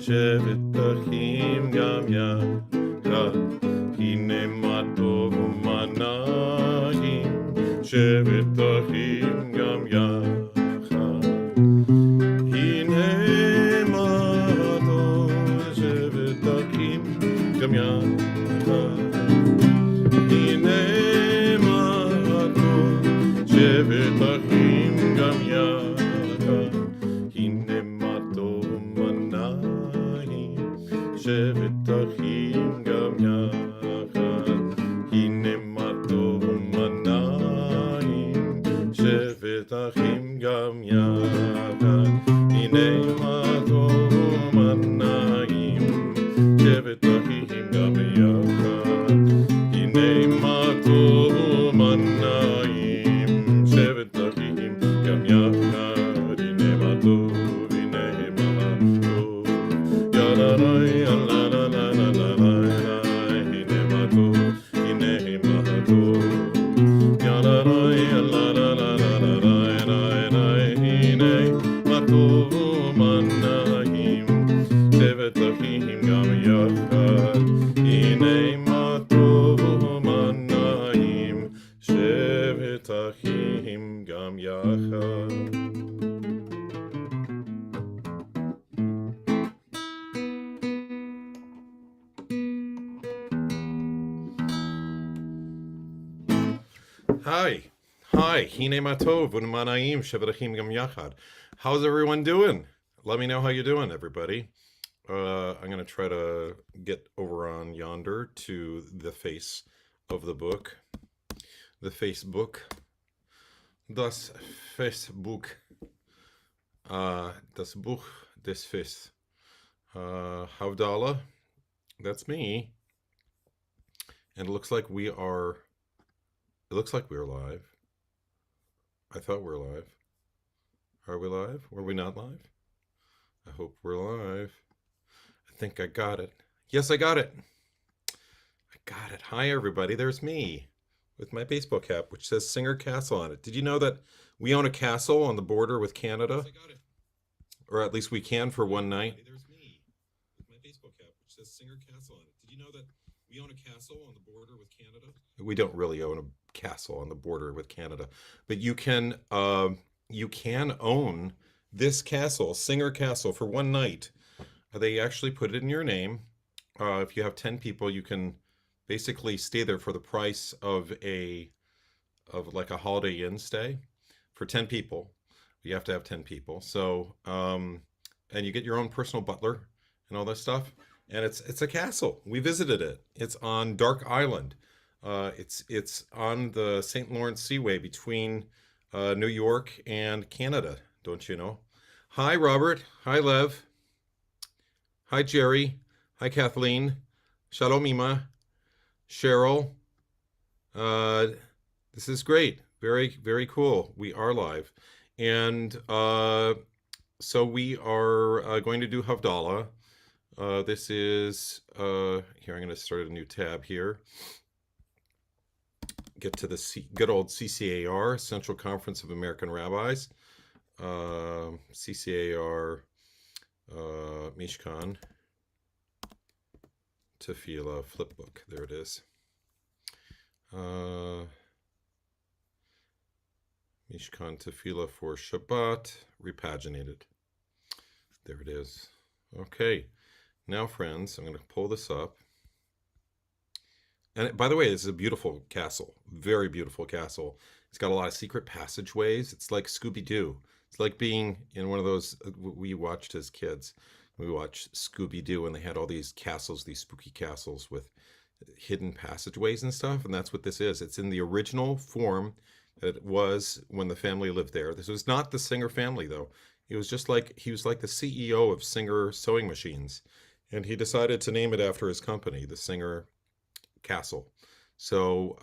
שבת אחים גם יחד, הנה מה טוב ומה נעים, שבת אחים גם יחד, הנה מה טוב, שבת אחים גם יחד, הנה מה טוב, שבת אחים גם יחד, הנה מה טוב ומה נעים, שבת אחים גם יחד, הנה מה טוב ומה נעים, שבת אחים גם יחד, הנה מה טוב ומה נעים, שבת אחים גם יחד, הנה מה טוב ומה נעים, שבת אחים גם יחד, הנה מה טוב, הנה מה טוב, יאללה יאללה לה לה לה לה לה, הנה מה טוב, הנה מה טוב, יאללה יאללה לה לה לה לה לה, הנה מה טוב ומה נעים, שבת אחים גם יחד, הנה מה טוב ומה נעים, שבת אחים גם יחד. Hi, hine matov unmanaim shevrachim gam yachad. How's everyone doing? Let me know how you're doing, everybody. I'm going to try to get over on yonder to the face of the book. The Facebook. Das Facebook. Das Buch des Fest. Havdalah. That's me. And it looks like we are live. I thought we were live. Are we live? Were we not live? I hope we're live. I think I got it. Yes, I got it. I got it. Hi, everybody. There's me with my baseball cap, which says Singer Castle on it. Did you know that we own a castle on the border with Canada? Yes, I got it. Or at least we can for one night. There's me with my baseball cap, which says Singer Castle on it. Did you know that we own a castle on the border with Canada? We don't really own a castle on the border with Canada, but you can own this castle, Singer Castle, for one night. They actually put it in your name. If you have 10 people, you can basically stay there for the price of like a Holiday Inn stay for 10 people. You have to have 10 people. So, and you get your own personal butler and all that stuff. And it's a castle. We visited it. It's on Dark Island. It's on the St. Lawrence Seaway between New York and Canada, don't you know? Hi, Robert. Hi, Lev. Hi, Jerry. Hi, Kathleen. Shalom, Ima. Cheryl. This is great. Very, very cool. We are live. And so we are going to do Havdalah. This is, here I'm going to start a new tab here. Get to the good old CCAR, Central Conference of American Rabbis. CCAR, Mishkan, Tefillah, flipbook. There it is. Mishkan Tefillah for Shabbat, repaginated. There it is. Okay. Now, friends, I'm going to pull this up. And by the way, this is a beautiful castle. Very beautiful castle. It's got a lot of secret passageways. It's like Scooby-Doo. It's like being in one of those we watched as kids. We watched Scooby-Doo, and they had all these castles, these spooky castles with hidden passageways and stuff. And that's what this is. It's in the original form that it was when the family lived there. This was not the Singer family, though. He was like the CEO of Singer Sewing Machines. And he decided to name it after his company, the Singer Castle. So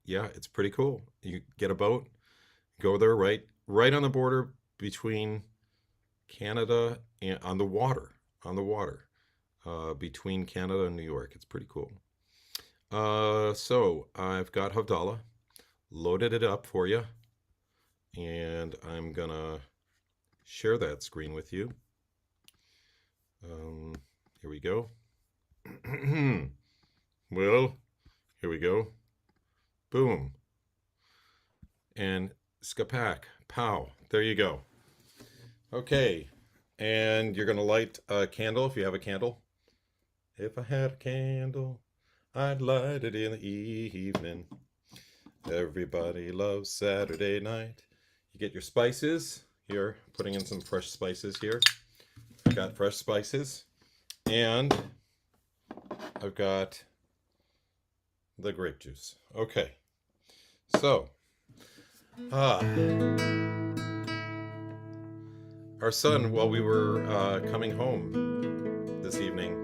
yeah, it's pretty cool. You get a boat, go there, right on the border between Canada and on the water, between Canada and New York. It's pretty cool. So I've got Havdalah, loaded it up for you, and I'm gonna share that screen with you. Here we go. Well, here we go. Boom. And skapak. Pow. There you go. Okay. And you're going to light a candle if you have a candle. If I had a candle, I'd light it in the evening. Everybody loves Saturday night. You get your spices. Here, putting in some fresh spices here. I've got fresh spices. And I've got the grape juice. Okay. So, our son, while we were coming home this evening,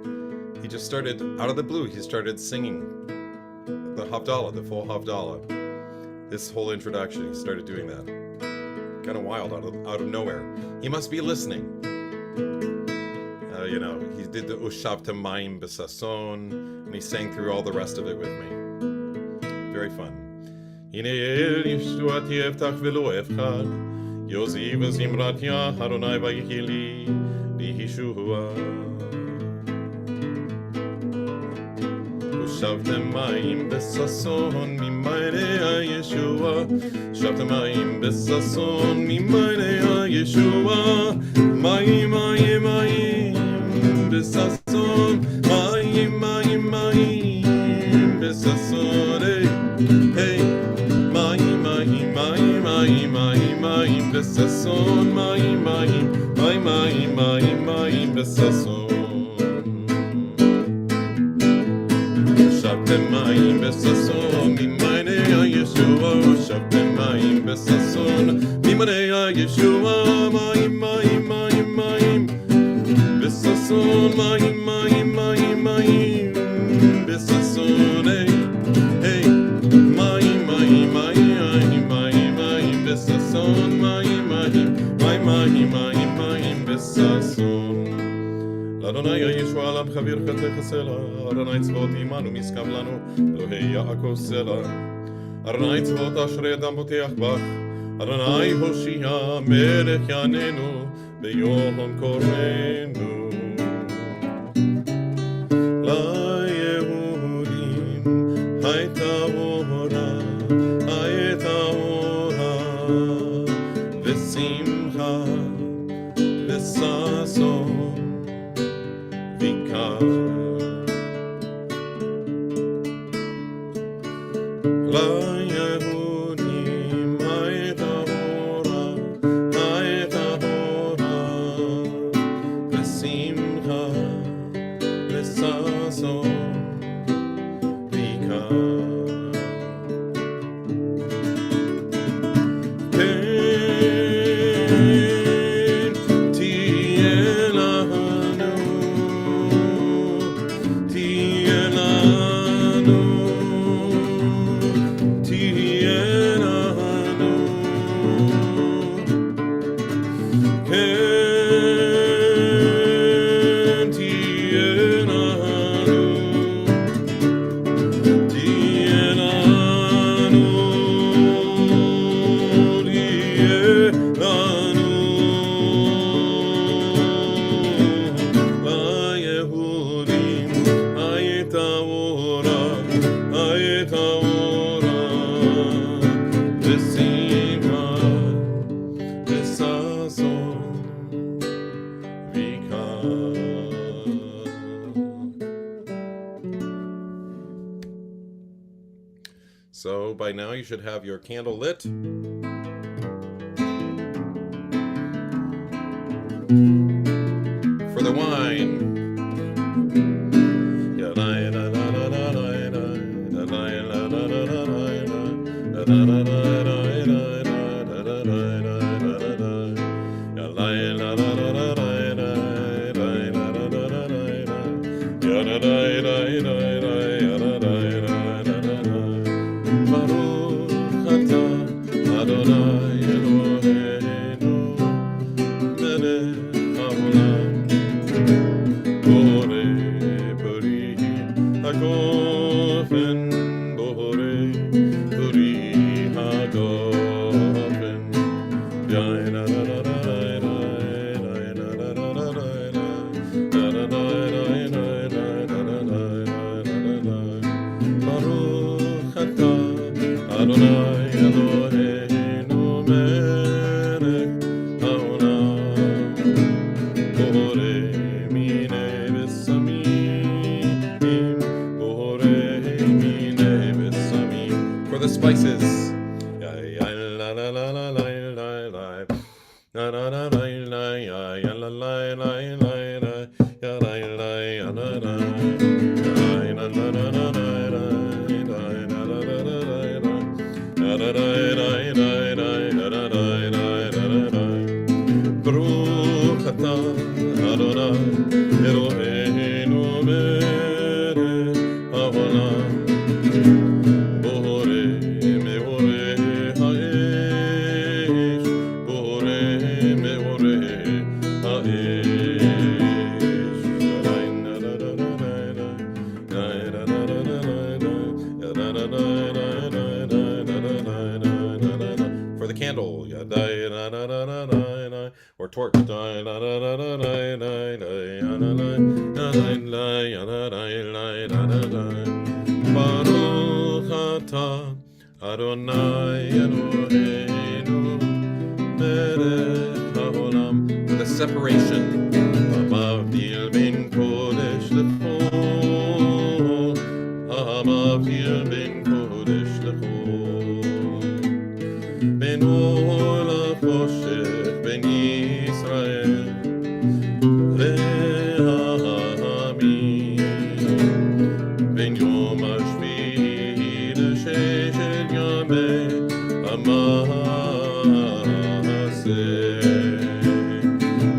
he just started, out of the blue, he started singing the Havdalah, the full Havdalah. This whole introduction, he started doing that. Kind of wild, out of nowhere. He must be listening. You know, he did the Ushavta Mayim B'Sason, and he sang through all the rest of it with me. Very fun. Hine el yishtuati eftach velo efchad, Yozi v'zimrat ya Adonai v'yichili lihishua. Ushavtem mayim b'sason mimayne Yeshua. Ushavtem mayim b'sason mimayne Yeshua. Mayim mayim mayim b'sason. Mayim mayim mayim b'sason. Hey, mayim mayim mayim mayim mayim mayim b'sason. Mayim mayim mayim mayim mayim mayim b'sason. Shavtem mayim b'sason mimayne Yeshua. Shavtem mayim b'sason mimayne Yeshua. Mayim mayim mayim mayim b'sason. Mayim mayim mayim mayim b'sason. Hey, mayim mayim mayim mayim mayim b'sason. Mayim mayim mayim mayim mayim b'sason. Adonai Yeshua Lam Chavir Chatech Sela. Adonai Tzvot Imanu Miskav Lanu Elohei Yaakov Sela. Adonai Tzvot Ashrei Adam Boteach Bach. Adonai Hoshia Melech Yanenu Beyom Korenu. La Yehudim Hayta Ora Hayta Ora V'Simcha V'Sason La Yehudim hayta ora v'simcha v'sason v'ikar. So by now you should have your candle lit. For the wine. For the spices. Baruch atah Adonai Eloheinu melech haolam Borei meorei ha'esh Borei meorei ha'esh. For the candle, or torch. Baruch atah Adonai Eloheinu melech haolam. For the separation. Hamavdil ben kodesh lechol. Hamavdil ben kodesh lechol. Ben or la'choshech ben Yisrael le'ha'amim. Ben yom hashvi'i l'sheshel yamei ha'maseh.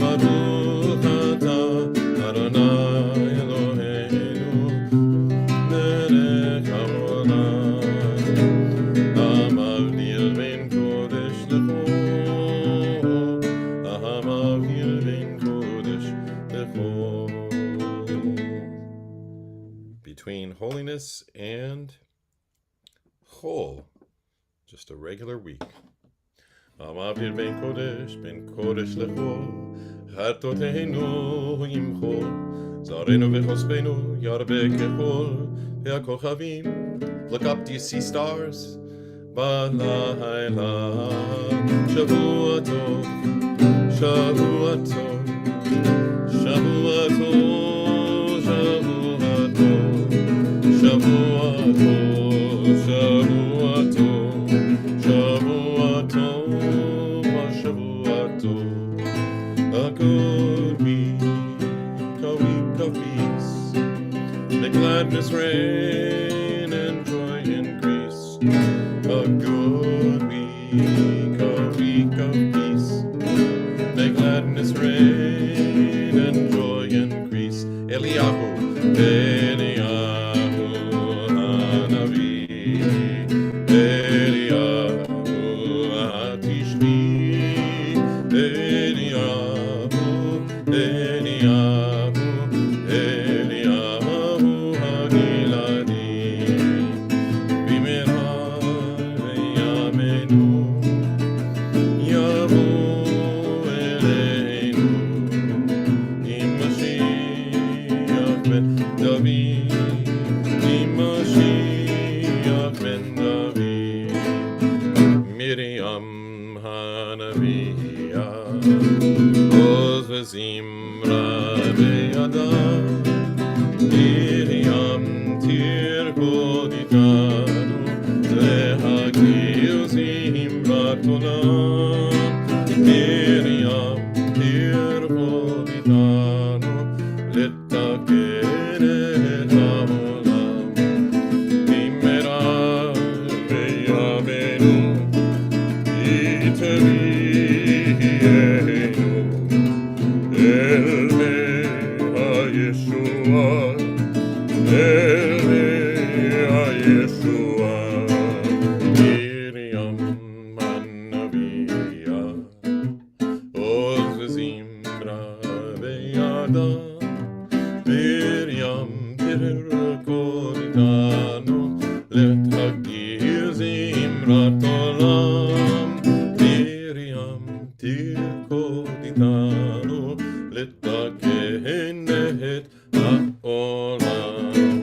Baruch atah Adonai Eloheinu melech haolam. Hamavdil ben kodesh lechol. Hamavdil ben kodesh lechol. Between holiness and chol, just a regular week. Hamavdil ben kodesh lechol. Chatoteinu yimchol. Zarenu v'chospenu yarbe kechol. Ve'akochavim. Look up, do you see stars? B'layla. Shavua tov. Shavua tov. Shavua tov. Shavua tov. Shavua tov. Shavua tov. Shavua tov. Shavua tov. A good week of peace. May gladness reign and joy increase. A good week of peace. May gladness reign and joy increase. Eliyahu Hanavi. Eliyahu Hatishbi. Eliyahu Hagiladi. Bimera Yamenu Yavu Eleinu. Im Mashiach ben David. Im Mashiach ben David. Miriam Hanaviyah. Oz v'zimra be'yada. Miriam tirkod itanu. Lehagil zimrat olam. Miriam tirkod itanu. Letaken et ha'olam. Bimera be'yamenu. Itevienu. El Yeshua, El Yeshua. Miriam Hanaviyah. Oz v'zimra be'yada. Miriam tirkod itanu. Lethagil zimrat olam. Miriam tirkod itanu. Letaken et ha'olam.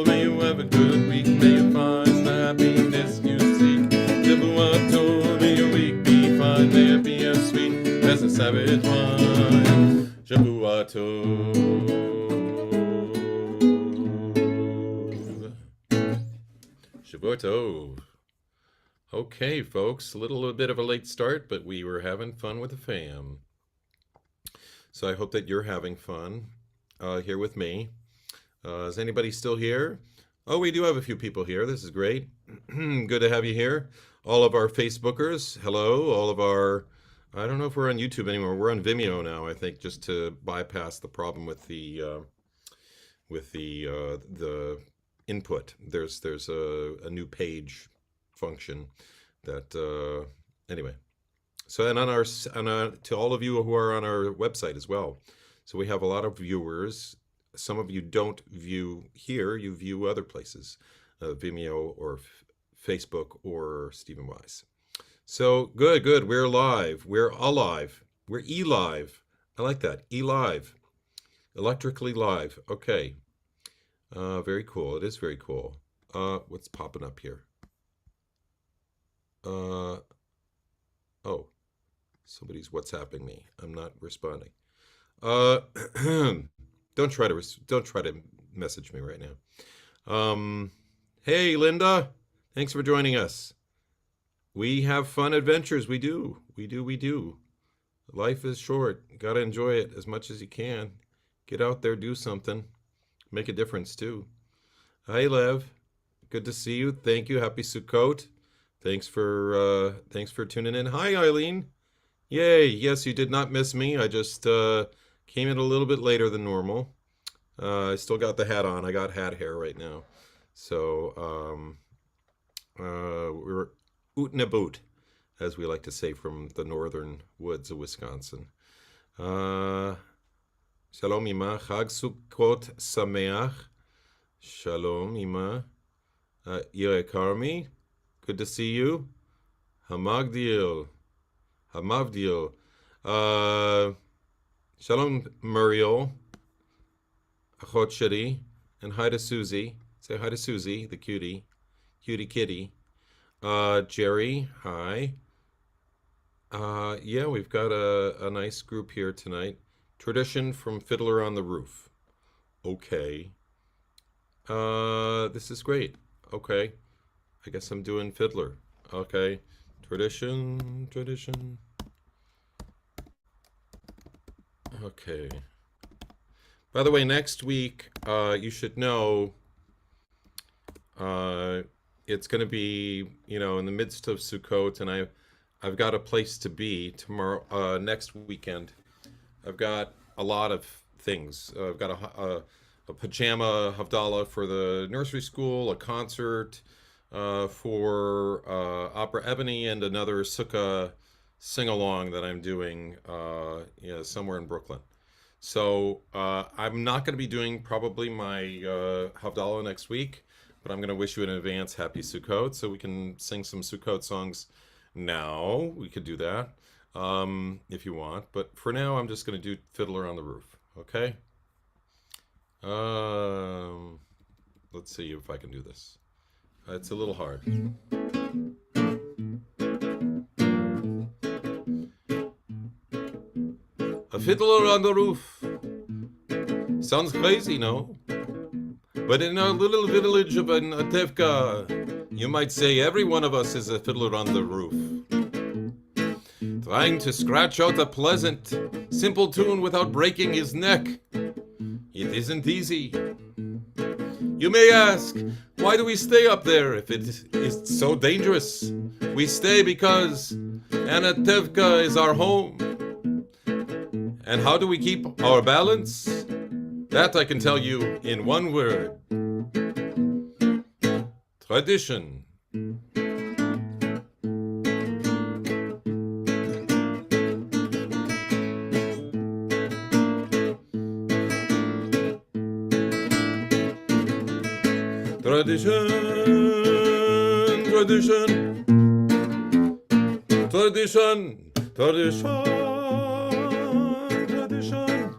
May you have a good week. May you find Savage One, Shavua Tov. Shavua Tov. Okay, folks, a little bit of a late start, but we were having fun with the fam. So I hope that you're having fun here with me. Is anybody still here? Oh, we do have a few people here. This is great. Good to have you here. All of our Facebookers, hello. All of our, I don't know if we're on YouTube anymore. We're on Vimeo now, I think, just to bypass the problem with the input. There's a new page function that anyway. So and on to all of you who are on our website as well. So we have a lot of viewers. Some of you don't view here, you view other places, Vimeo or Facebook or Stephen Wise. So good. We're live. We're alive. We're e-live. I like that. E-live. Electrically live. Okay. Very cool. It is very cool. What's popping up here? Oh, somebody's WhatsApping me. I'm not responding. Don't try to message me right now. Hey, Linda. Thanks for joining us. We have fun adventures. We do. Life is short. Got to enjoy it as much as you can. Get out there, do something. Make a difference, too. Hi, Lev. Good to see you. Thank you. Happy Sukkot. Thanks for tuning in. Hi, Eileen. Yay. Yes, you did not miss me. I just came in a little bit later than normal. I still got the hat on. I got hat hair right now. So we're oot and a boot, as we like to say from the northern woods of Wisconsin. Shalom Ima. Chag Sukkot Sameach. Shalom Ima. Ire Karmi. Good to see you. Hamagdil. Shalom Muriel. Achot Shadi. And hi to Susie. Say hi to Susie, the cutie kitty. Jerry, hi. Yeah, we've got a nice group here tonight. Tradition from Fiddler on the Roof. Okay. This is great. Okay. I guess I'm doing Fiddler. Okay. Tradition. Okay. By the way, next week, you should know, it's going to be, in the midst of Sukkot, and I've got a place to be tomorrow, next weekend. I've got a lot of things. I've got a pajama Havdalah for the nursery school, a concert for Opera Ebony, and another Sukkah sing-along that I'm doing somewhere in Brooklyn. So I'm not going to be doing probably my Havdalah next week, but I'm going to wish you in advance Happy Sukkot, so we can sing some Sukkot songs now. We could do that if you want, but for now I'm just going to do Fiddler on the Roof, okay? Let's see if I can do this. It's a little hard. A fiddler on the roof. Sounds crazy, no? But in our little village of Atevka, you might say every one of us is a fiddler on the roof. Trying to scratch out a pleasant, simple tune without breaking his neck. It isn't easy. You may ask, why do we stay up there if it is so dangerous? We stay because Anatevka is our home. And how do we keep our balance? That I can tell you in one word. Tradition. Tradition, tradition, tradition, tradition, tradition,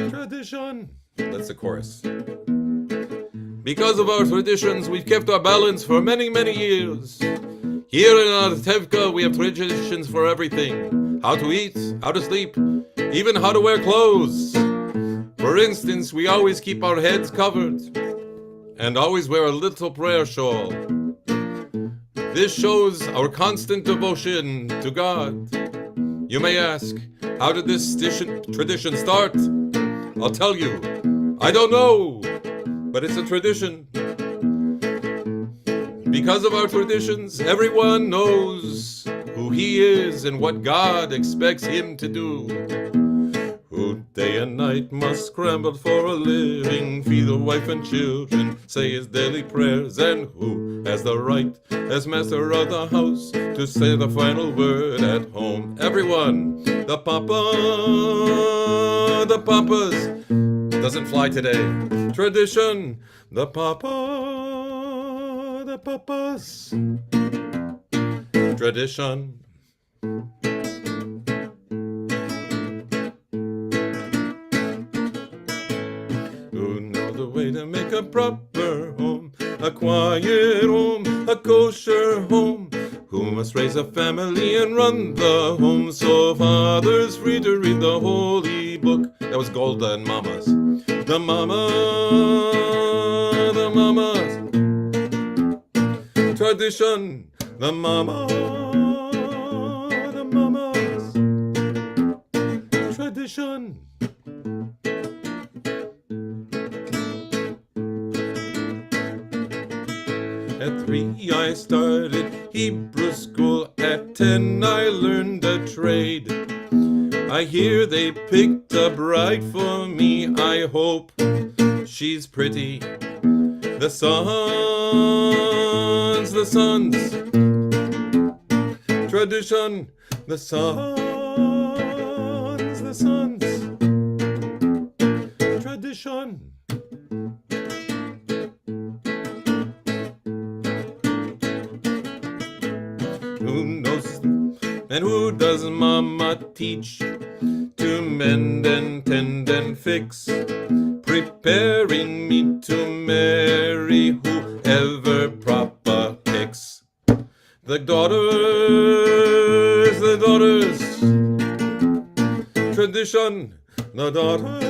tradition. That's the chorus. Because of our traditions, we've kept our balance for many, many years. Here in Tevka, we have traditions for everything. How to eat, how to sleep, even how to wear clothes. For instance, we always keep our heads covered and always wear a little prayer shawl. This shows our constant devotion to God. You may ask, how did this tradition start? I'll tell you, I don't know, but it's a tradition. Because of our traditions, everyone knows who he is and what God expects him to do. Who day and night must scramble for a living, feed a wife and children, say his daily prayers, and who has the right, as master of the house, to say the final word at home. Everyone, the papas, doesn't fly today. Tradition, the papas, tradition. Who know the way to make a proper home, a quiet home, a kosher home? Who must raise a family and run the home, so father's free to read the holy book? That was Golda and Mamas. The mamas, tradition, the mamas, tradition. At 3 I started Hebrew school, at 10 I learned a trade. I hear they picked a bride for me, I hope she's pretty. The sons, tradition, the sons, tradition. Who knows and who does Mama teach to mend and tend and fix, preparing me to marry whoever Papa picks? The daughters, tradition, the daughters,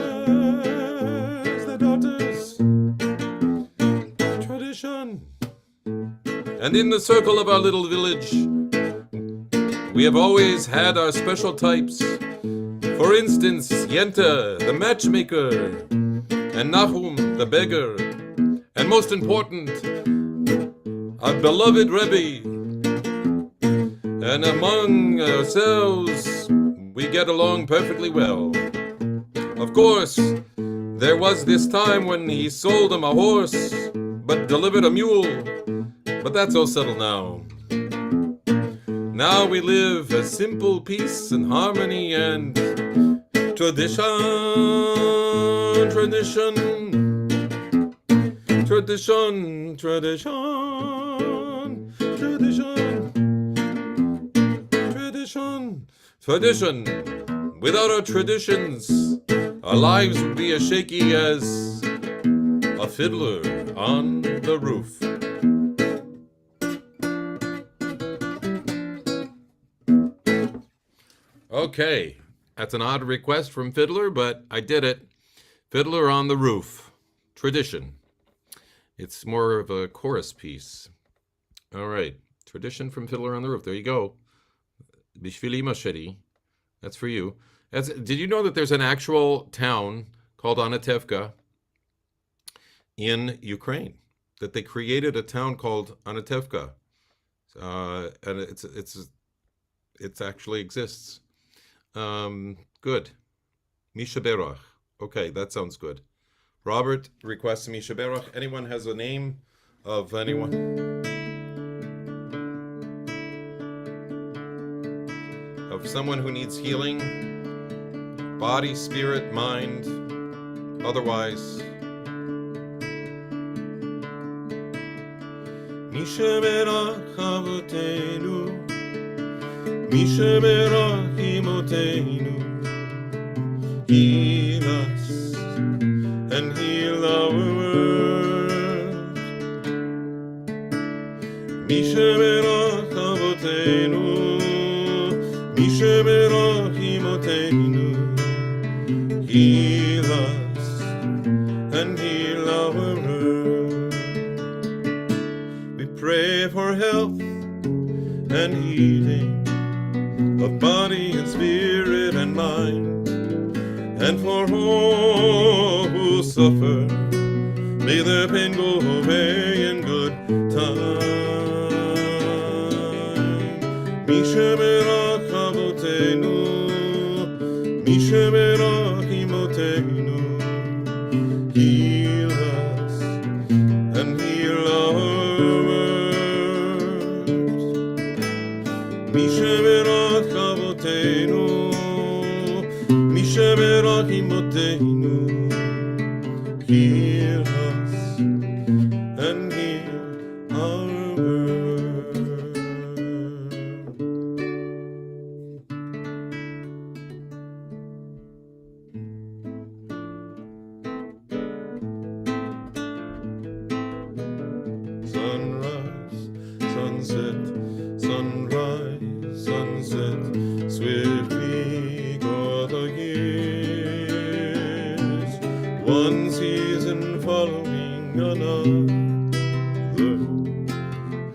tradition. And in the circle of our little village, we have always had our special types. For instance, Yenta, the matchmaker, and Nahum, the beggar, and most important, our beloved Rebbe. And among ourselves, we get along perfectly well. Of course, there was this time when he sold him a horse, but delivered a mule. But that's all settled now. Now we live a simple peace and harmony and tradition, tradition, tradition, tradition, tradition, tradition, tradition. Without our traditions, our lives would be as shaky as a fiddler on the roof. Okay, that's an odd request from Fiddler, but I did it. Fiddler on the Roof, tradition. It's more of a chorus piece. All right, tradition from Fiddler on the Roof. There you go. Bishvili Masheri. That's for you. Did you know that there's an actual town called Anatevka in Ukraine? That they created a town called Anatevka, and it actually exists. Good. Misha Berach. Okay, that sounds good. Robert requests Misha Berach. Anyone has a name of anyone? Of someone who needs healing? Body, spirit, mind, otherwise. Misha Berach Avotenu, Misha Berach Imotenu, heal us and heal our world. Misha Berach אבותינו, מי שברחמותינו, heal us and heal our earth. We pray for health and healing of body and spirit and mind, and for all who suffer, may their pain go away in good time. Misha berach avotenu, Misha berachimotenu, heal us and heal our earth. Misha berach avotenu, Misha berachimotenu, heal us and heal our earth. Sunrise, sunset, sunrise, sunset, swiftly go the years, one season following another,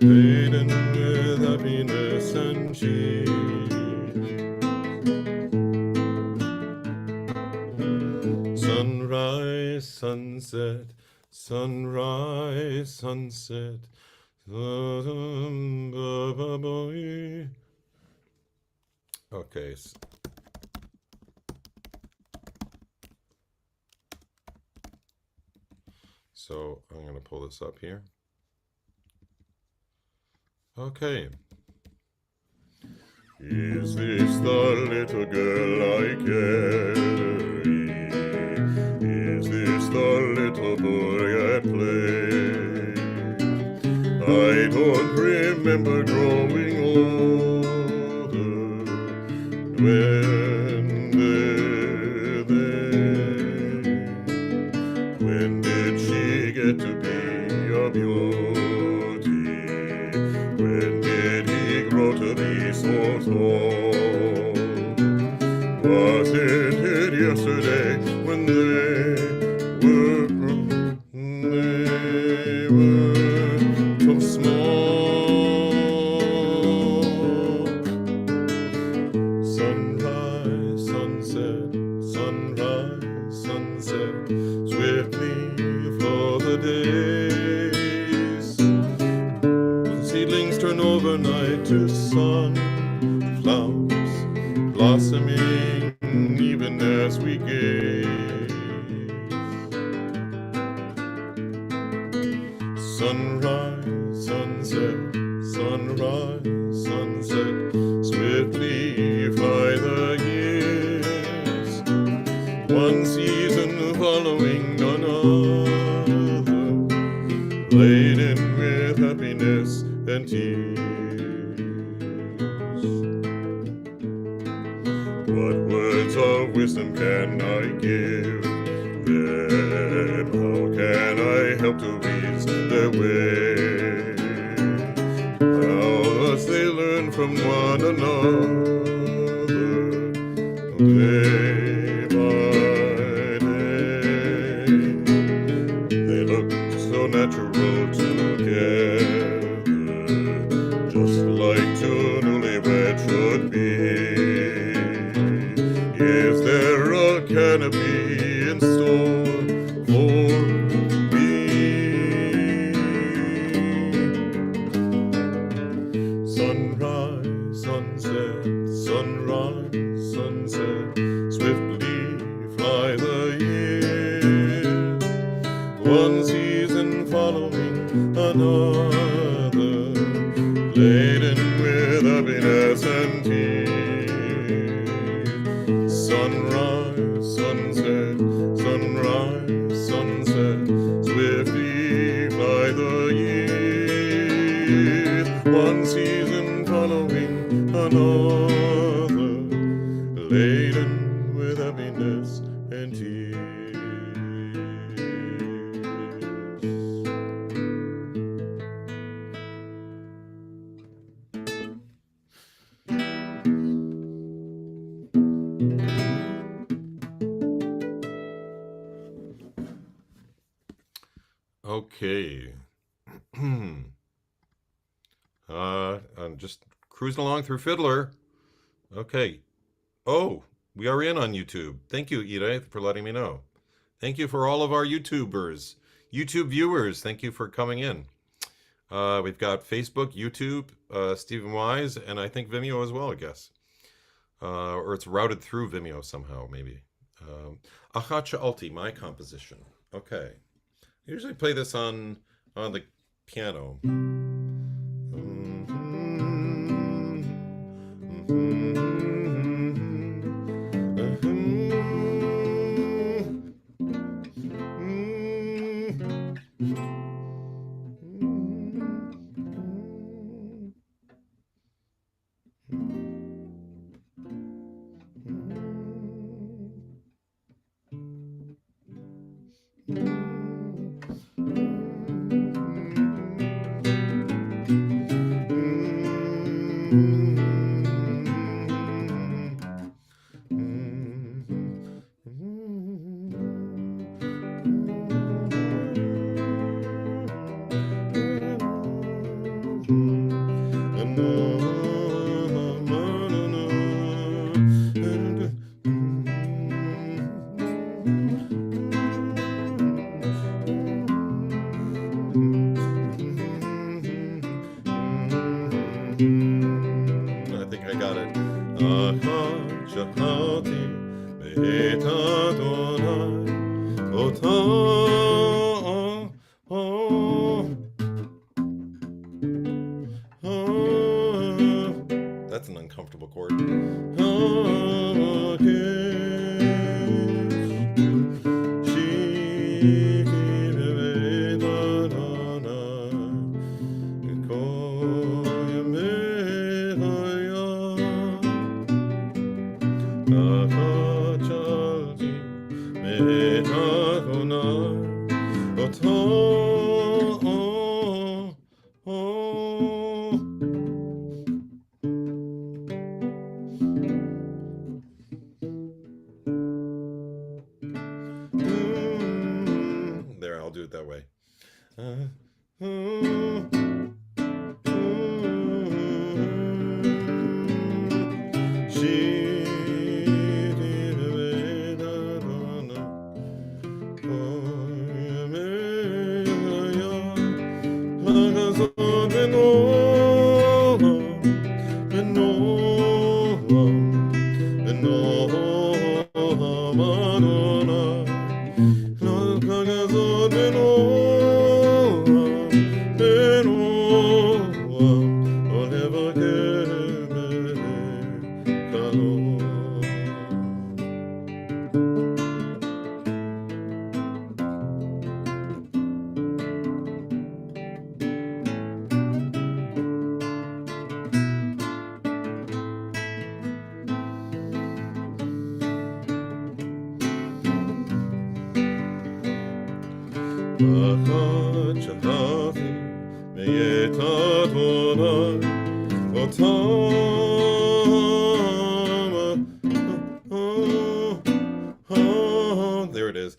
laden with happiness and cheer. Sunrise, sunset, sunrise, sunset. Okay. So I'm going to pull this up here. Okay. Is this the little girl I carry? Is this the little boy I play? I don't remember growing older. When were they? When did she get to be a beauty? When did he grow to be so tall? Wasn't it yesterday when they were so small? Sunrise, sunset, sunrise, sunset, swiftly flow the days. Seedlings turn overnight to sunflowers, blossoming even as we gaze. Sunrise, sunset, sunrise, sunset, swiftly fly the years, one season following another, laden with happiness and tears. What words of wisdom can I give them? How can I help to ease their way? How must they learn from one another, day by day? They look so natural together, just like two newlyweds should be. Is there a canopy in store for me? Sunrise, sunset, sunrise, sunset, swiftly fly the years, one season following another, laden with happiness and tears. Sunrise, sunset, sunrise, sunset, swiftly fly the years, one season following another, laden with happiness and tears. Okay. I'm just cruising along through Fiddler. Okay. Oh, we are in on YouTube. Thank you, Ida, for letting me know. Thank you for all of our YouTubers, YouTube viewers. Thank you for coming in. We've got Facebook, YouTube, Stephen Wise, and I think Vimeo as well, I guess. Or it's routed through Vimeo somehow, maybe. Achacha Alti, my composition. Okay. I usually play this on the piano. I think I got it. That's an uncomfortable chord. There, I'll do it that way. There it is.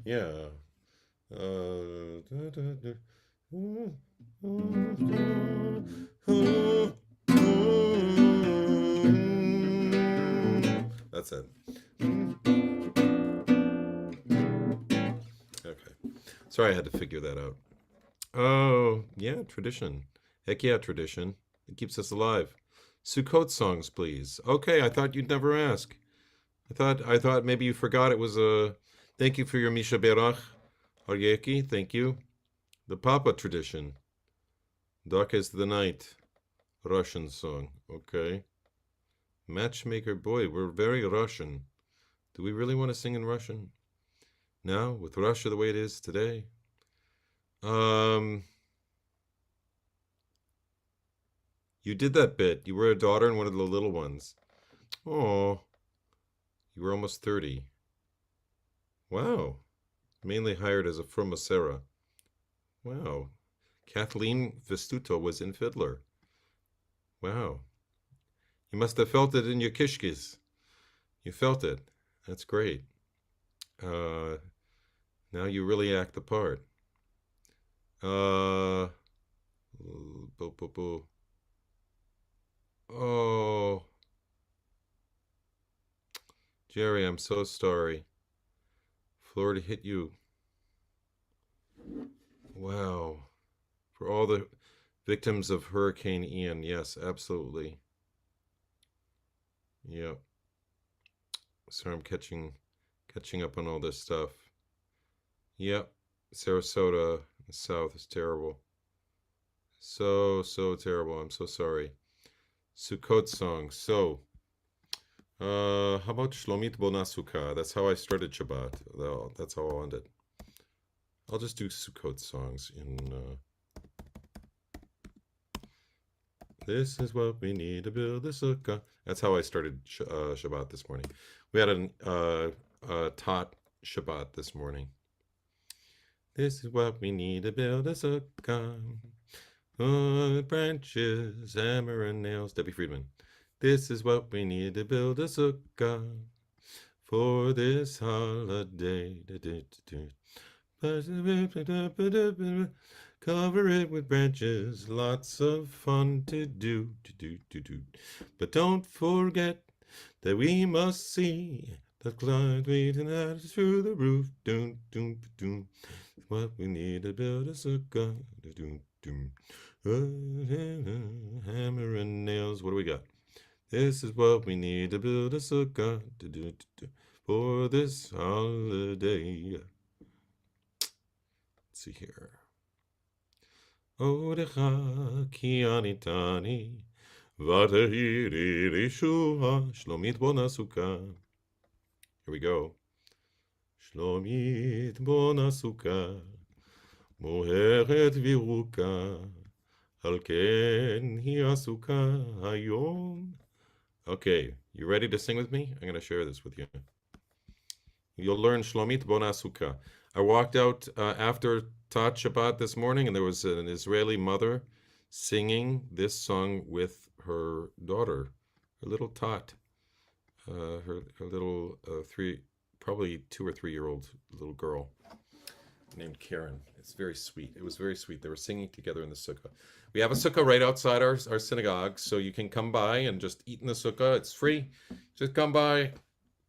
Yeah. That's it. Okay. Sorry, I had to figure that out. Oh, yeah, tradition. Heck yeah, tradition. It keeps us alive. Sukkot songs, please. Okay, I thought you'd never ask. I thought maybe you forgot it was a thank you for your Misha Berach. Aryeki, thank you. The Papa tradition. Darkest the Night. Russian song. Okay. Matchmaker, boy, we're very Russian. Do we really want to sing in Russian? Now, with Russia the way it is today? You did that bit. You were a daughter and one of the little ones. Oh, you were almost 30. Wow. Mainly hired as a frumacera. Wow. Kathleen Vestuto was in Fiddler. Wow. You must have felt it in your kishkis. You felt it. That's great. Now you really act the part. Oh, Jerry, I'm so sorry. Florida hit you. Wow. For all the victims of Hurricane Ian, yes, absolutely. Yep. Sorry, I'm catching up on all this stuff. Yep. Sarasota, the South is terrible. So terrible. I'm so sorry. Sukkot song. So, how about Shlomit Bonasuka? That's how I started Shabbat. Well, that's how I'll end it. I'll just do Sukkot songs in. This is what we need to build the sukkah. That's how I started Shabbat this morning. We had a Tot Shabbat this morning. This is what we need to build a sukkah. Wood, branches, hammer, and nails. Debbie Friedman. This is what we need to build a sukkah for this holiday. Cover it with branches, lots of fun to do. But don't forget that we must see the cloud leading out through the roof. What we need to build a sukkah. Hammer and nails. What do we got? This is what we need to build a sukkah for this holiday. Let's see here. Odecha ki anitani vatahiri rishua shlomit bonasuka. Here we go. Shlomit bonasuka moheret viruka al ken hi asuka hayom. Okay, you ready to sing with me? I'm going to share this with you. You'll learn Shlomit Bonasuka. I walked out after Tot Shabbat this morning, and there was an Israeli mother singing this song with her daughter, her little Tot, her little probably 2 or 3 year old little girl named Karen. It's very sweet. It was very sweet. They were singing together in the sukkah. We have a sukkah right outside our synagogue, so you can come by and just eat in the sukkah. It's free. Just come by,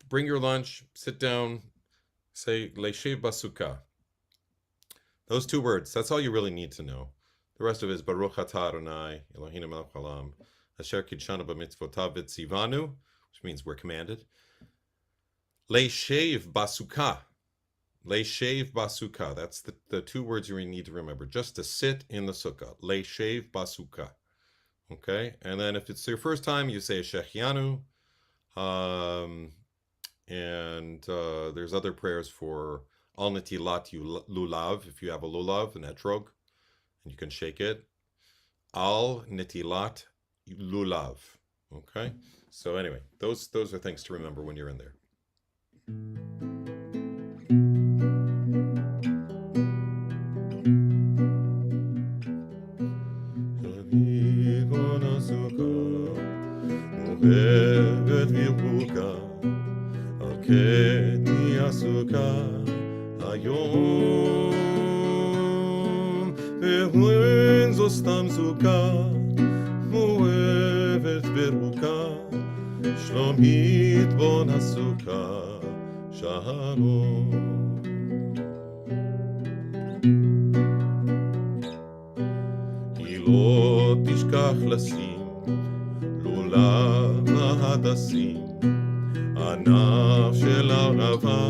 bring your lunch, sit down, say Leishev Basukkah. Those 2 words, that's all you really need to know. The rest of it is Baruch Atah Adonai, Eloheinu melech haolam, asher kidshanu b'mitzvotav v'tzivanu, which means we're commanded. Leishev Basukkah. Leishev Basukkah. That's the 2 words you need to remember. Just to sit in the sukkah. Leishev Basukkah. Okay? And then if it's your first time, you say Shechianu. And there's other prayers for Al Netilat Lulav, if you have a lulav, an etrog, and you can shake it. Al Netilat Lulav. Okay? So anyway, those are things to remember when you're in there. Keti asuka hayom ve'huin zo stam suka mu'evet beruka shlomit bon asuka shalom. Ilo tishkach lasim lulav hadasim ענף של ערבה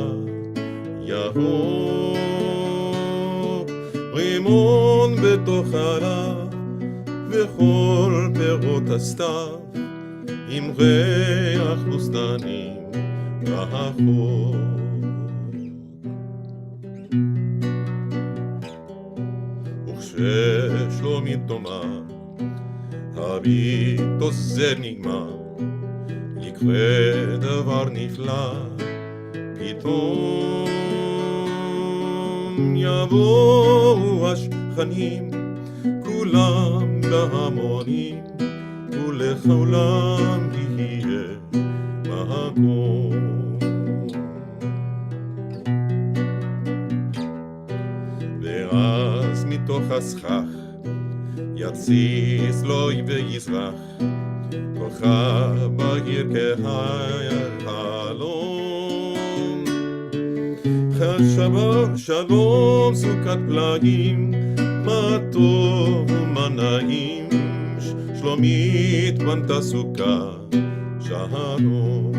ירוק רימון בתוך הרב, וכל פירות הסתיו, עם ריח בוסתנים רחוק. וכששלומית דומה, הביט עוזר נגמר, יקרה דבר נפלא, פתאום יבואו השכנים, כולם בהמונים, ולכולם יהיה מקום. ואז מתוך הסכך יציץ לוי ויזרח, כוכב בהיר כהיעלום. שלום סוכת פלאים, מה טוב ומה נעים, שלומית בנתה סוכה שלום.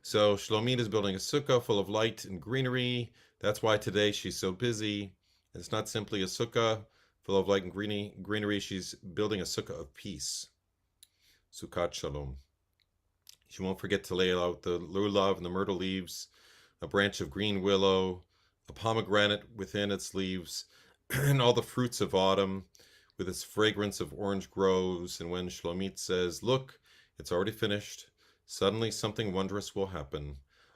So Shlomit is building a sukkah full of light and greenery. That's why today she's so busy. It's not simply a sukkah full of light and greenery. She's building a sukkah of peace. Sukkot Shalom. She won't forget to lay out the lulav and the myrtle leaves, a branch of green willow, a pomegranate within its leaves, and all the fruits of autumn with its fragrance of orange groves. And when Shlomit says, "Look, it's already finished," suddenly something wondrous will happen.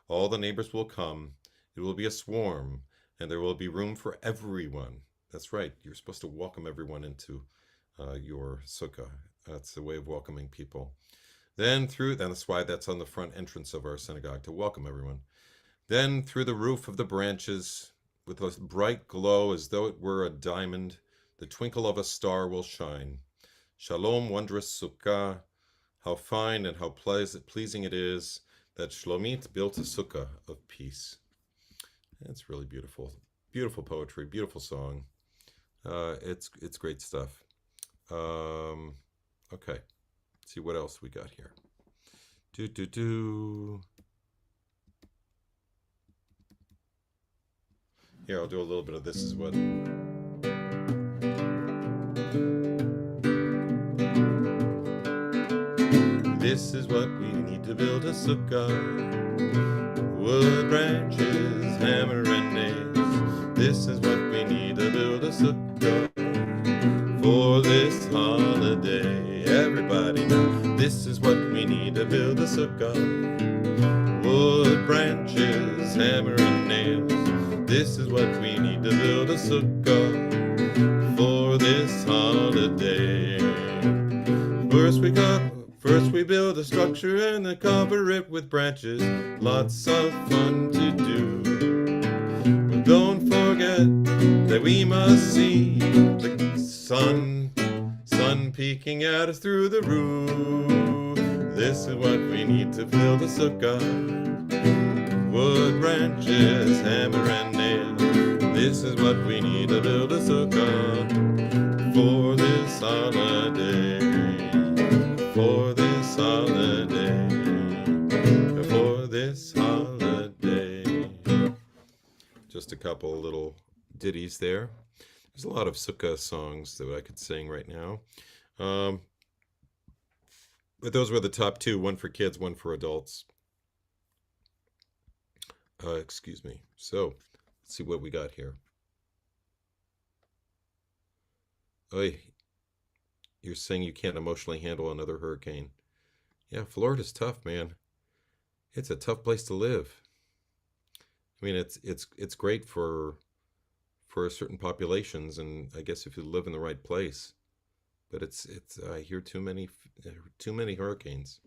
All the neighbors will come. It will be a swarm, and there will be room for everyone. That's right. You're supposed to welcome everyone into your sukkah. That's the way of welcoming people. Then that's why that's on the front entrance of our synagogue, to welcome everyone. Then through the roof of the branches, with a bright glow as though it were a diamond, the twinkle of a star will shine. Shalom, wondrous sukkah. How fine and how pleasing it is that Shlomit built a sukkah of peace. That's really beautiful. Beautiful poetry, beautiful song. It's great stuff. Okay, let's see what else we got here. Here, I'll do a little bit of This Is What. This is what we need to build a sukkah: wood, branches, hammer, and nails. This is what we need to build a sukkah for this holiday. Everybody know, this is what we need to build a sukkah: wood, branches, hammer, and nails. This is what we need to build a sukkah for this holiday. First we build a structure and then cover it with branches. Lots of fun to do. But don't forget that we must see the sun peeking at us through the roof. This is what we need to build a sukkah: wood, branches, hammer, and nails. This is what we need to build a sukkah for this holiday. For this holiday, for this holiday. Just a couple little ditties there. There's a lot of sukkah songs that I could sing right now. But those were the top two, one for kids, one for adults. Excuse me. So, let's see what we got here. Oy. You're saying you can't emotionally handle another hurricane. Yeah, Florida's tough, man. It's a tough place to live. I mean, it's great for certain populations, and I guess if you live in the right place. But it's I hear too many hurricanes.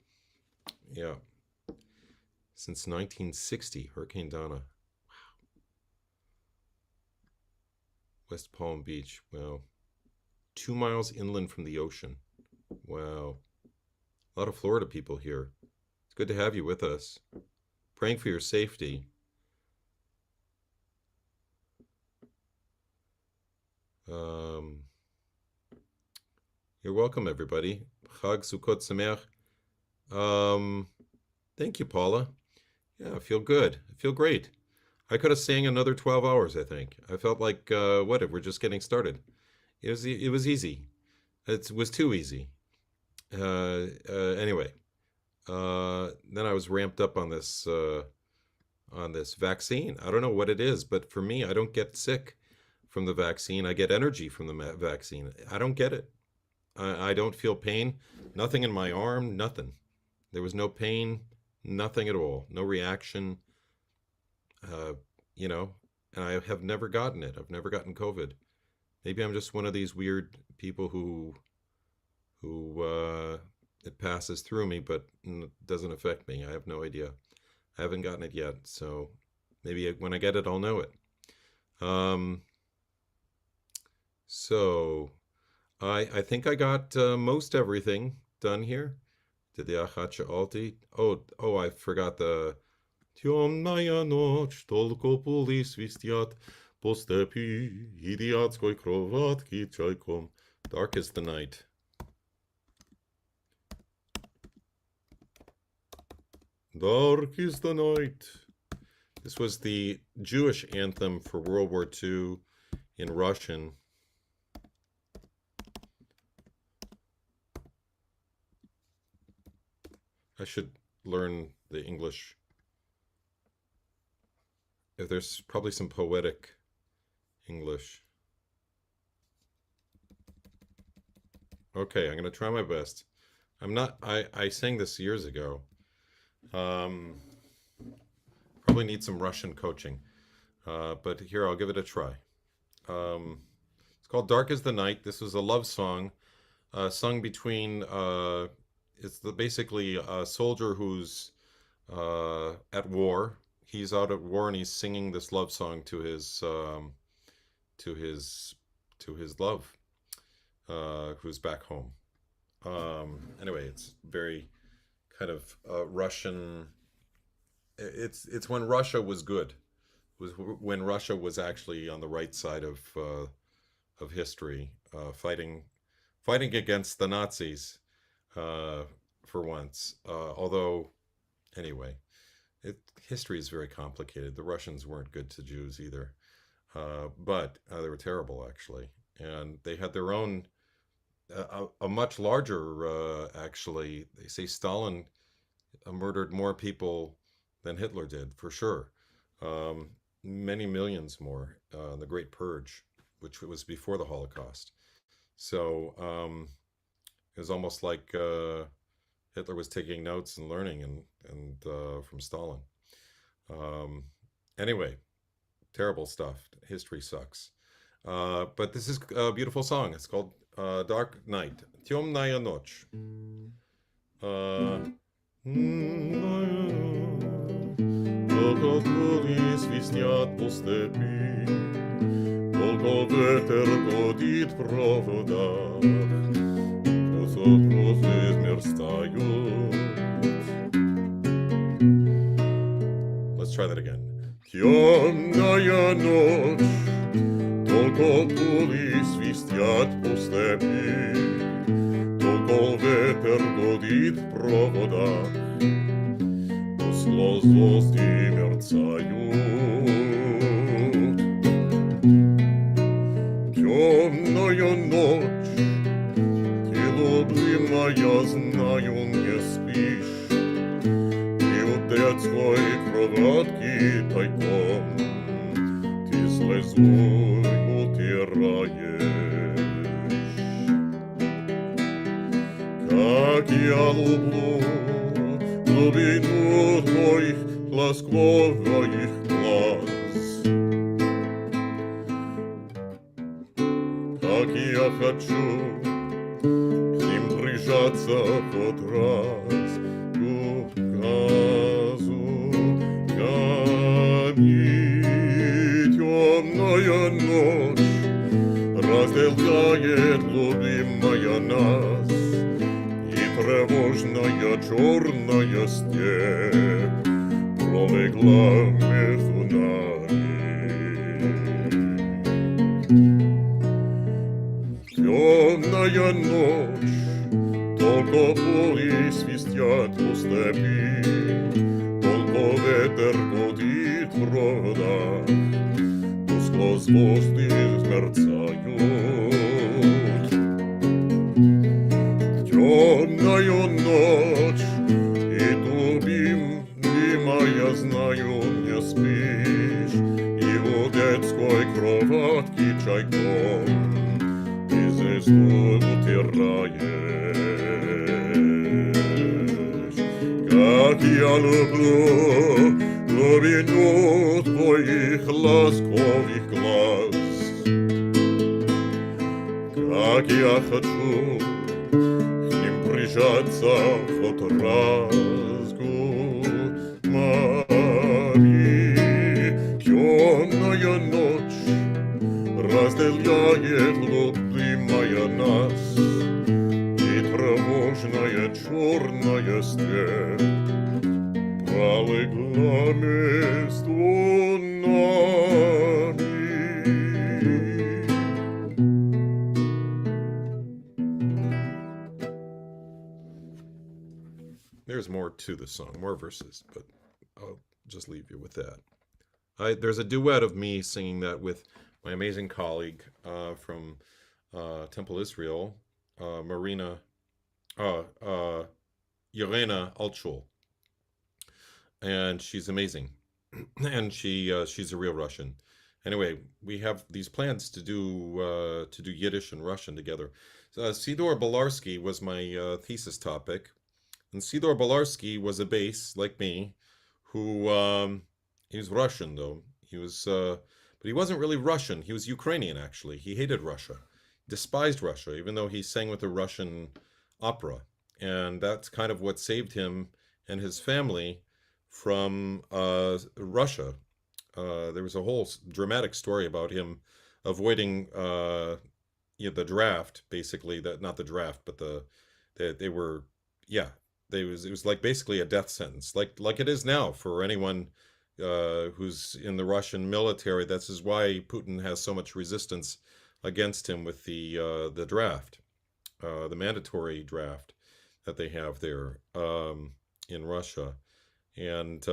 Yeah. Since 1960, Hurricane Donna. Wow. West Palm Beach. Wow. 2 miles inland from the ocean. Wow. A lot of Florida people here. It's good to have you with us. Praying for your safety. You're welcome, everybody. Chag Sukkot Sameach. Thank you, Paula. Yeah, I feel good. I feel great. I could have sang another 12 hours, I think. I felt like, what, we're just getting started. It was easy. It was too easy. Anyway, then I was ramped up on this vaccine. I don't know what it is, but for me, I don't get sick from the vaccine. I get energy from the vaccine. I don't get it. I don't feel pain. Nothing in my arm. Nothing. There was no pain. Nothing at all. No reaction. Uh, you know, and I have never gotten it. I've never gotten COVID. Maybe I'm just one of these weird people who it passes through me, but doesn't affect me. I have no idea. I haven't gotten it yet, so maybe when I get it, I'll know it. Um, so I think I got most everything done here. Did the Achacha Alti? Oh, I forgot the Темная ночь, только пули свистят по степи, идиотской кроватки чайком. Dark is the night. Dark is the night. This was the Jewish anthem for World War II in Russian. I should learn the English. If there's probably some poetic English. Okay, I'm gonna try my best. I sang this years ago. Probably need some Russian coaching. But here, I'll give it a try. It's called Dark is the Night. This was a love song sung between, basically a soldier who's at war. He's out at war and he's singing this love song to his love, who's back home. Anyway, it's very kind of Russian. It's when Russia was good. It was when Russia was actually on the right side of history, fighting against the Nazis for once. Although, anyway, history is very complicated. The Russians weren't good to Jews either, but they were terrible actually, and they had their own a much larger. Actually, they say Stalin murdered more people than Hitler did, for sure. Many millions more. The Great Purge, which was before the Holocaust. So it was almost like Hitler was taking notes and learning and from Stalin. Anyway, terrible stuff. History sucks. But this is a beautiful song. It's called Dark Night. Темная ночь. Только пули свистят по степи, только ветер гудит в проводах, розы мерцают. Let's try that again. Темная ночь, только пули свистят по степи, только ветер гудит в проводах, звезды мерцают. Темная ночь, ты, любимая, знаю, не спишь, ты у детской кроватки тайком, ты слезу утираешь. Как я люблю глубину твоих ласковых глаз, как я хочу к ним прижаться хоть раз, губами. Темная ночь разделяет, любимая, нас, тревожная черная степь пролегла между нами. Темная ночь, только пули свистят тускло звезды мерцают. Темная ночь, и любимая, знаю, не спишь, и у детской кроватки чайком ты звезду утираешь. Как я люблю глубину твоих ласковых глаз, как я хочу к ним прижаться в отразгу. Мари, темная ночь разделяет любимая нас, и тревожная черная степь полегла между нами. There's more to the song, more verses, but I'll just leave you with that. There's a duet of me singing that with my amazing colleague from Temple Israel, Marina Yelena Altshul, and she's amazing, and she's a real Russian. Anyway, we have these plans to do Yiddish and Russian together. Sidor Belarsky was my thesis topic, and Sidor Belarsky was a bass like me, who he was Russian though. He was, but he wasn't really Russian. He was Ukrainian actually. He hated Russia, despised Russia, even though he sang with a Russian opera, and that's kind of what saved him and his family from Russia. There was a whole dramatic story about him avoiding the draft, basically. That not the draft, but they were, yeah. It was like basically a death sentence, like it is now for anyone who's in the Russian military. This is why Putin has so much resistance against him with the draft, the mandatory draft that they have there in Russia. And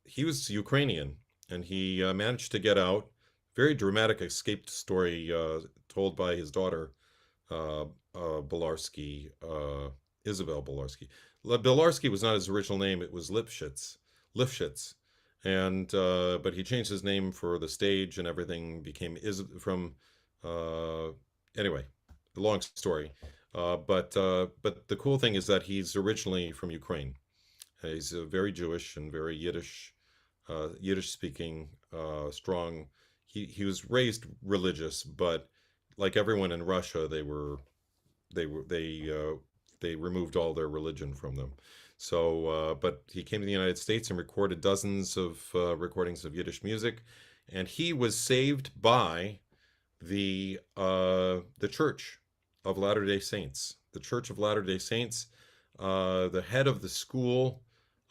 he was Ukrainian, and he managed to get out. Very dramatic escape story told by his daughter, Belarsky, Isabel Belarsky. Belarsky was not his original name; it was Lifshitz, and but he changed his name for the stage and everything. Became from anyway, a long story. But the cool thing is that he's originally from Ukraine. He's very Jewish and very Yiddish speaking, strong. He was raised religious, but like everyone in Russia, they removed all their religion from them. So, but he came to the United States and recorded dozens of recordings of Yiddish music, and he was saved by the Church of Latter-day Saints. The Church of Latter-day Saints, the head of the school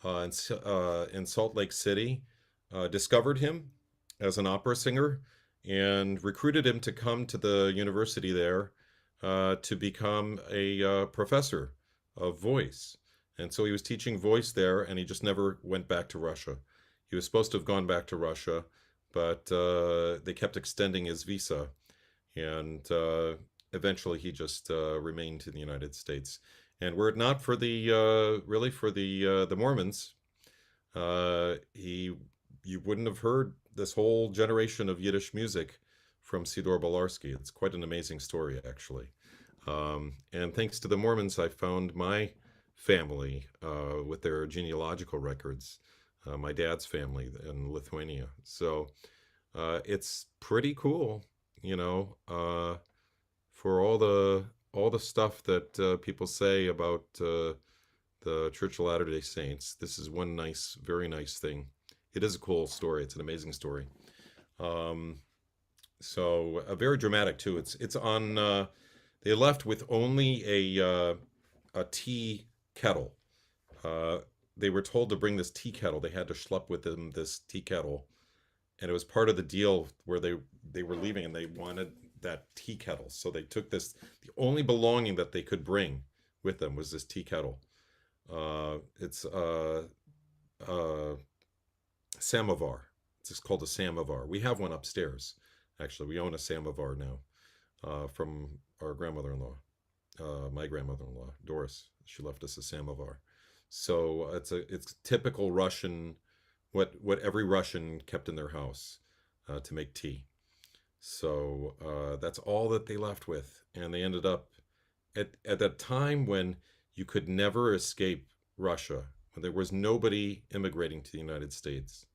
in Salt Lake City, discovered him as an opera singer and recruited him to come to the university there to become a professor of voice. And so he was teaching voice there, and he just never went back to Russia. He was supposed to have gone back to Russia, but they kept extending his visa, and eventually he just remained in the United States. And were it not for the Mormons, you wouldn't have heard this whole generation of Yiddish music from Sidor Belarsky. It's quite an amazing story, actually. And thanks to the Mormons, I found my family with their genealogical records, my dad's family in Lithuania. So it's pretty cool, for all the stuff that people say about the Church of Latter-day Saints. This is one nice, very nice thing. It is a cool story. It's an amazing story. So very dramatic too. It's on. They left with only a tea kettle. They were told to bring this tea kettle. They had to schlep with them this tea kettle, and it was part of the deal where they were leaving, and they wanted that tea kettle. So they took this. The only belonging that they could bring with them was this tea kettle. It's samovar. It's just called a samovar. We have one upstairs. Actually, we own a samovar now from our grandmother-in-law, my grandmother-in-law, Doris. She left us a samovar. So it's typical Russian, what every Russian kept in their house to make tea. So that's all that they left with, and they ended up at that time when you could never escape Russia, when there was nobody immigrating to the United States.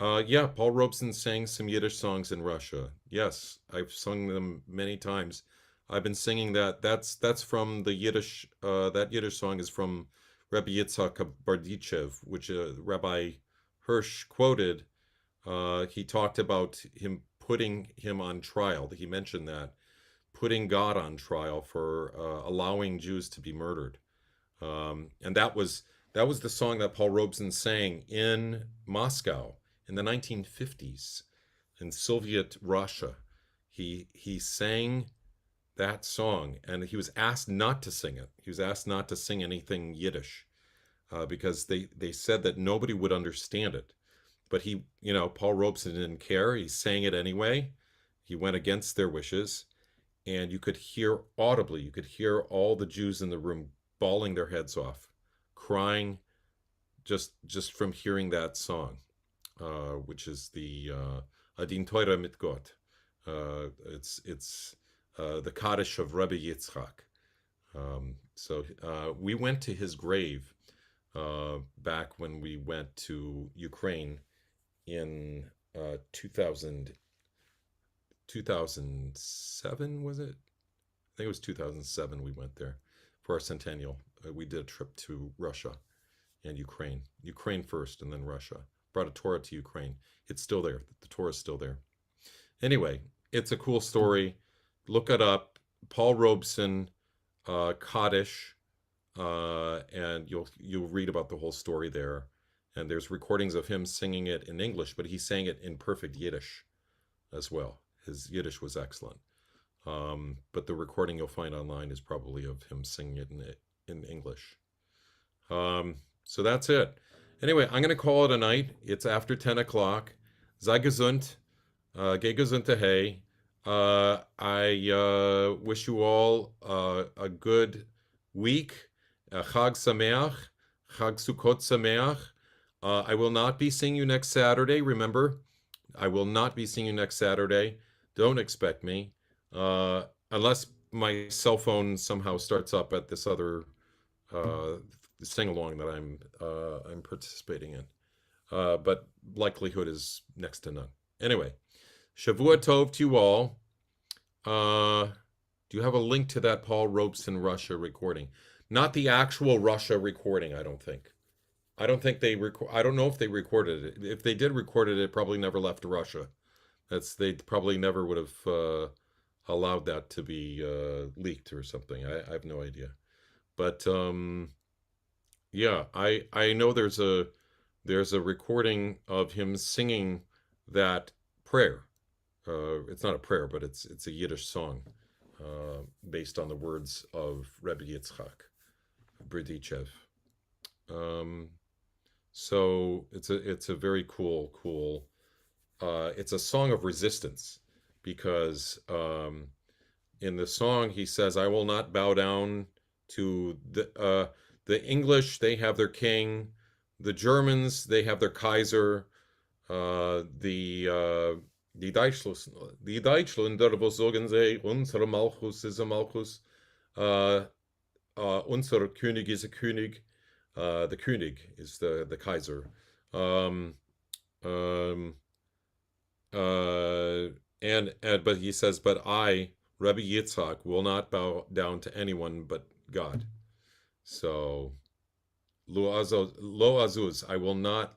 Yeah, Paul Robeson sang some Yiddish songs in Russia. Yes, I've sung them many times. I've been singing that. That's from the Yiddish. That Yiddish song is from Rabbi Yitzhak Bardichev, which Rabbi Hirsch quoted. He talked about him putting him on trial. He mentioned that putting God on trial for allowing Jews to be murdered. And that was the song that Paul Robeson sang in Moscow in the 1950s in Soviet Russia. He sang that song, and he was asked not to sing it. He was asked not to sing anything Yiddish because they said that nobody would understand it. But Paul Robeson didn't care. He sang it anyway. He went against their wishes, and you could hear audibly, you could hear all the Jews in the room bawling their heads off, crying just from hearing that song, which is the Adin Torah mit Gott. It's the Kaddish of Rabbi Yitzchak. So we went to his grave back when we went to Ukraine in 2007, was it? I think it was 2007 we went there for our centennial. We did a trip to Russia and Ukraine. Ukraine first and then Russia. Brought a Torah to Ukraine. It's still there. The Torah is still there. Anyway, it's a cool story. Look it up. Paul Robeson, Kaddish, and you'll read about the whole story there. And there's recordings of him singing it in English, but he sang it in perfect Yiddish as well. His Yiddish was excellent. But the recording you'll find online is probably of him singing it in English. So that's it. Anyway, I'm going to call it a night. It's after 10 o'clock. Sei gesund. Geh gesund hey. I wish you all a good week. Chag Sameach. Chag Sukkot Sameach. I will not be seeing you next Saturday. Remember, I will not be seeing you next Saturday. Don't expect me. Unless my cell phone somehow starts up at this other sing-along that I'm participating in. But likelihood is next to none. Anyway, Shavua Tov to you all. Do you have a link to that Paul Robeson Russia recording? Not the actual Russia recording, I don't think. I don't think they I don't know if they recorded it. If they did record it, it probably never left Russia. They probably never would have allowed that to be leaked or something. I have no idea. But yeah, I know there's a recording of him singing that prayer. It's not a prayer, but it's a Yiddish song based on the words of Rebbe Yitzchak Berdichev. So it's a very cool. It's a song of resistance because in the song he says, "I will not bow down to the English. They have their king. The Germans, they have their Kaiser. Die Deutschländer, wo sagen sie, unsere Malchus ist ein Malchus. Unser König is a König. The König is the Kaiser. But he says, but I, Rebbe Yitzhak, will not bow down to anyone but God. So, lo azuz, I will not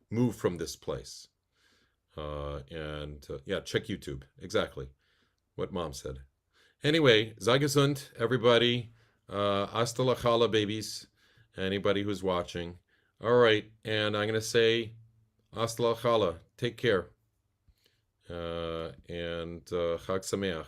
move from this place. Yeah, check YouTube. Exactly what Mom said. Anyway, sei gesund, everybody. Hasta la chala, babies. Anybody who's watching. All right, and I'm going to say hasta la chala. Take care. And Chag Sameach.